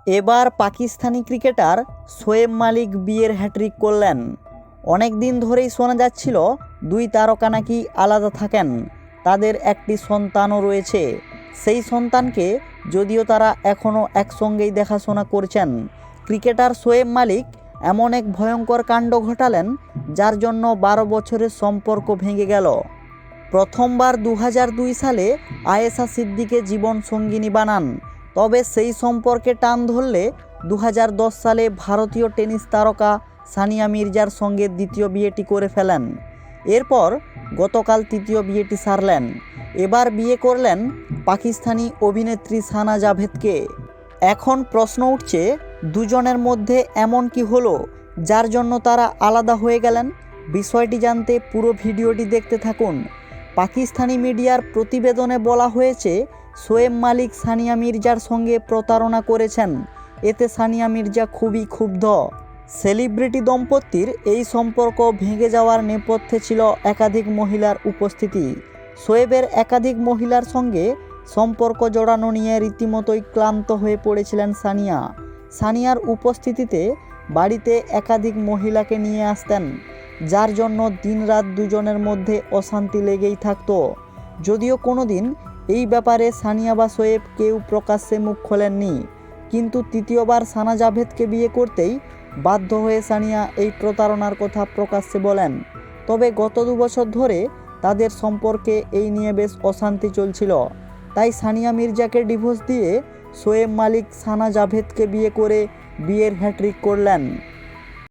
এবার পাকিস্তানি ক্রিকেটার শোয়েব মালিক বিয়ের হ্যাট্রিক করলেন। অনেক দিন ধরেই শোনা যাচ্ছিল দুই তারকা নাকি আলাদা থাকেন, তাদের একটি সন্তানও রয়েছে। সেই সন্তানকে যদিও তারা এখনও একসঙ্গেই দেখাশোনা করছেন, ক্রিকেটার শোয়েব মালিক এমন এক ভয়ঙ্কর কাণ্ড ঘটালেন যার জন্য 12 বছরের সম্পর্ক ভেঙে গেল। প্রথমবার 2002 সালে আয়েশা সিদ্দিকে জীবন সঙ্গিনী বানান, তবে সেই সম্পর্কে টান ধরলে 2010 সালে ভারতীয় টেনিস তারকা সানিয়া মির্জার সঙ্গে দ্বিতীয় বিয়েটি করে ফেলেন। এরপর গতকাল তৃতীয় বিয়েটি সারলেন। এবার বিয়ে করলেন পাকিস্তানি অভিনেত্রী সানা জাভেদকে। এখন প্রশ্ন উঠছে, দুজনের মধ্যে এমন কি হলো যার জন্য তারা আলাদা হয়ে গেলেন? বিষয়টি জানতে পুরো ভিডিওটি দেখতে থাকুন। পাকিস্তানি মিডিয়ার প্রতিবেদনে বলা হয়েছে শোয়েব মালিক সানিয়া মির্জার সঙ্গে প্রতারণা করেছেন। এতে সানিয়া মির্জা খুবই ক্ষুব্ধ। সেলিব্রিটি দম্পতির এই সম্পর্ক ভেঙে যাওয়ার নেপথ্যে ছিল একাধিক মহিলার উপস্থিতি। শোয়েবের একাধিক মহিলার সঙ্গে সম্পর্ক জড়ানো নিয়ে রীতিমতোই ক্লান্ত হয়ে পড়েছিলেন সানিয়া। সানিয়ার উপস্থিতিতে বাড়িতে একাধিক মহিলাকে নিয়ে আসতেন, যার জন্য দিনরাত দুজনের মধ্যে অশান্তি লেগেই থাকতো। যদিও কোনোদিন এই ব্যাপারে সানিয়া বা শোয়েব কেউ প্রকাশ্যে মুখ খোলেননি, কিন্তু তৃতীয়বার সানা জাভেদকে বিয়ে করতেই বাধ্য হয়ে সানিয়া এই প্রতারণার কথা প্রকাশ্যে বলেন। তবে গত 2 বছর ধরে তাদের সম্পর্কে এই নিয়ে বেশ অশান্তি চলছিল। তাই সানিয়া মির্জাকে ডিভোর্স দিয়ে শোয়েব মালিক সানা জাভেদকে বিয়ে করে বিয়ের হ্যাট্রিক করলেন।